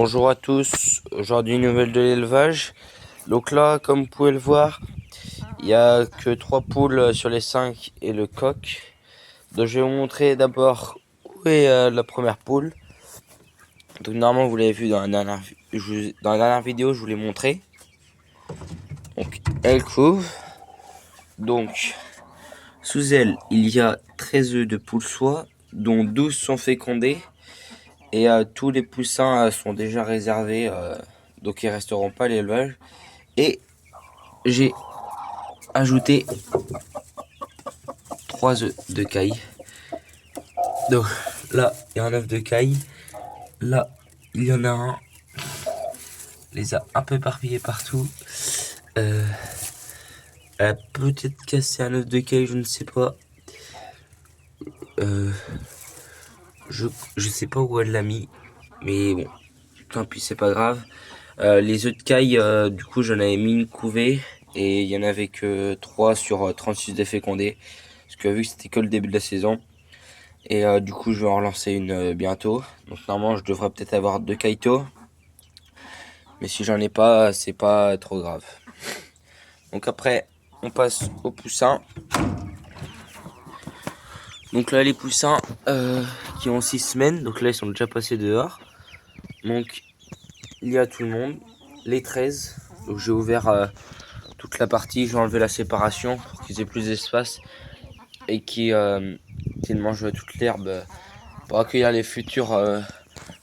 Bonjour à tous, aujourd'hui une nouvelle de l'élevage. Donc là, comme vous pouvez le voir, il n'y a que 3 poules sur les 5 et le coq. Donc je vais vous montrer d'abord où est la première poule. Donc normalement vous l'avez vu dans la dernière vidéo, je vous l'ai montré. Donc elle couve. Donc sous elle, il y a 13 œufs de poule soie, dont 12 sont fécondés. Et tous les poussins sont déjà réservés, donc ils resteront pas à l'élevage. Et j'ai ajouté 3 œufs de caille. Donc là, il y a un œuf de caille. Là, il y en a un. Il les a un peu éparpillés partout. Elle a peut-être cassé un œuf de caille, je ne sais pas. Euh, je sais pas où elle l'a mis. Mais bon, tant pis, c'est pas grave. Les œufs de caille, du coup, j'en avais mis une couvée. Et il y en avait que 3 sur 36 de fécondés. Parce que vu que c'était que le début de la saison. Et du coup, je vais en relancer une bientôt. Donc normalement, je devrais peut-être avoir 2 kaito. Mais si j'en ai pas, c'est pas trop grave. Donc après, on passe aux poussins. Donc là, les poussins qui ont 6 semaines. Donc là, ils sont déjà passés dehors. Donc, il y a tout le monde. Les 13. Donc j'ai ouvert toute la partie. J'ai enlevé la séparation pour qu'ils aient plus d'espace. Et qu'ils mangent toute l'herbe pour accueillir les futurs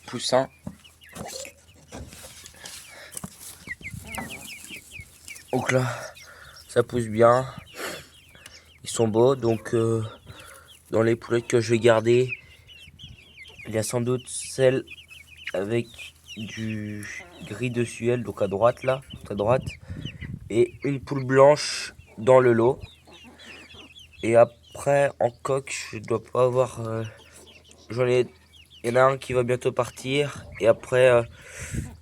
poussins. Donc là, ça pousse bien. Ils sont beaux. Donc dans les poulettes que je vais garder, il y a sans doute celle avec du gris dessus elle, donc à droite là, à droite. Et une poule blanche dans le lot. Et après, en coq, je dois pas avoir... il y en a un qui va bientôt partir. Et après,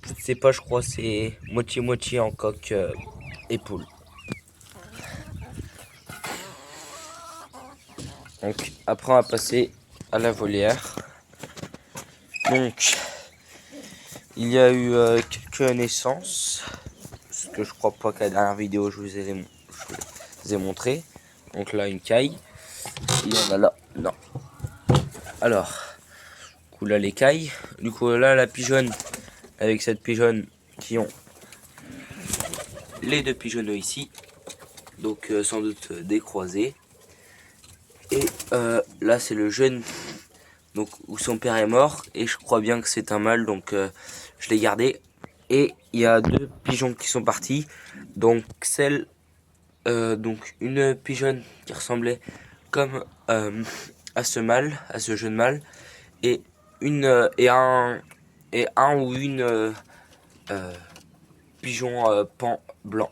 je ne sais pas, je crois c'est moitié-moitié en coq et poule. Donc après, on va passer à la volière. Donc, il y a eu quelques naissances. Ce que je crois pas qu'à la dernière vidéo, je vous ai montré. Donc là, une caille. Il y en a là. Non. Alors, du coup là, les cailles. Du coup là, la pigeonne. Avec cette pigeonne qui ont les 2 pigeonneaux ici. Donc sans doute des croisés. Et là, c'est le jeune. Donc où son père est mort. Et je crois bien que c'est un mâle. Donc je l'ai gardé. Et il y a 2 pigeons qui sont partis. Donc donc une pigeonne qui ressemblait comme à ce mâle, à ce jeune mâle, et un ou une pigeon pan blanc.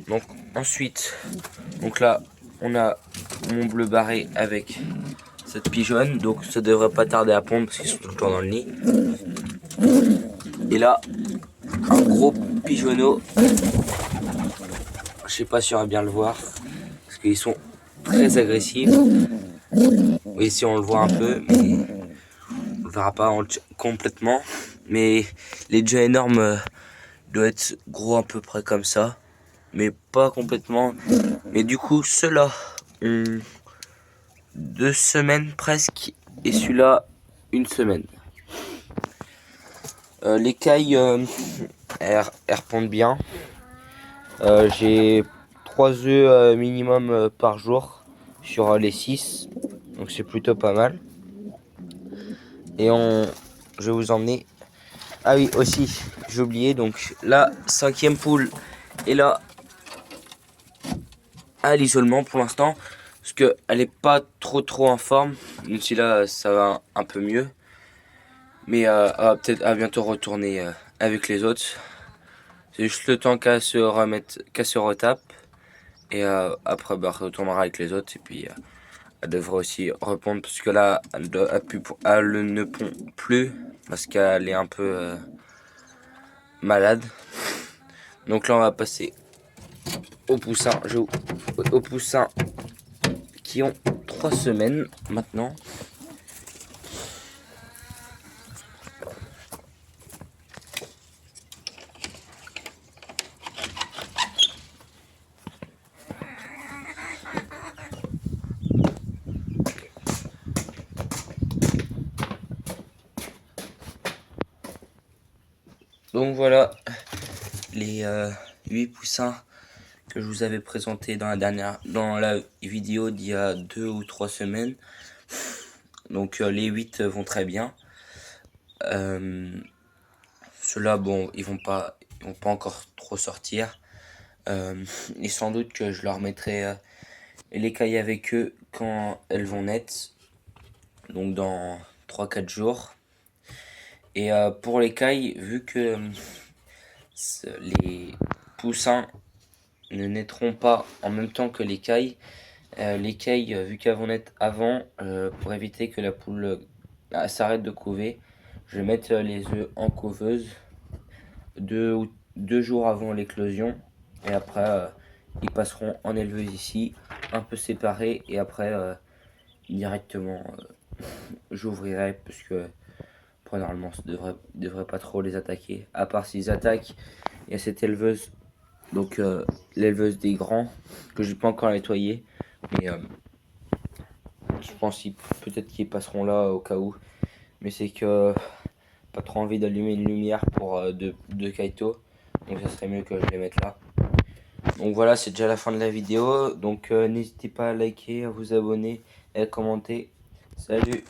Donc ensuite, donc là on a mon bleu barré avec cette pigeonne, donc ça devrait pas tarder à pondre parce qu'ils sont tout le temps dans le nid. Et là un gros pigeonneau, je sais pas si on va bien le voir parce qu'ils sont très agressifs. Oui, ici on le voit un peu, mais on le verra pas complètement. Mais les déjà énormes doivent être gros à peu près comme ça, mais pas complètement. Mais du coup, ceux-là ont 2 semaines presque, et celui-là 1 semaine. Les cailles, elles répondent bien. J'ai 3 œufs minimum par jour sur les 6, donc c'est plutôt pas mal. Et je vais vous emmener. Ah oui, aussi, j'ai oublié, donc la 5e poule est là à l'isolement pour l'instant, parce qu'elle est pas trop en forme, même si là ça va un peu mieux. Mais elle va peut-être bientôt retourner avec les autres. C'est juste le temps qu'elle se remette, qu'elle se retape. Et après, bah, elle retournera avec les autres. Et puis, elle devrait aussi répondre. Parce que là, elle ne pond plus. Parce qu'elle est un peu malade. Donc là, on va passer aux poussins. Aux poussins qui ont 3 semaines maintenant. Donc voilà les 8 poussins que je vous avais présenté dans la vidéo d'il y a 2 ou 3 semaines. Donc les 8 vont très bien. Ceux-là, bon, ils vont pas encore trop sortir. Et sans doute que je leur mettrai l'écaille avec eux quand elles vont naître. Donc dans 3-4 jours. Et pour l'écaille, vu que les poussins ne naîtront pas en même temps que l'écaille, vu qu'elles vont naître avant, pour éviter que la poule s'arrête de couver, je vais mettre les œufs en couveuse 2 jours avant l'éclosion. Et après, ils passeront en éleveuse ici, un peu séparés. Et après, directement, j'ouvrirai parce que normalement, ça devrait pas trop les attaquer. À part s'ils attaquent, il y a cette éleveuse, donc l'éleveuse des grands, que j'ai pas encore nettoyée. Mais je pense peut-être qu'ils passeront là au cas où. Mais c'est que pas trop envie d'allumer une lumière pour deux kaito. Donc ça serait mieux que je les mette là. Donc voilà, c'est déjà la fin de la vidéo. Donc n'hésitez pas à liker, à vous abonner et à commenter. Salut!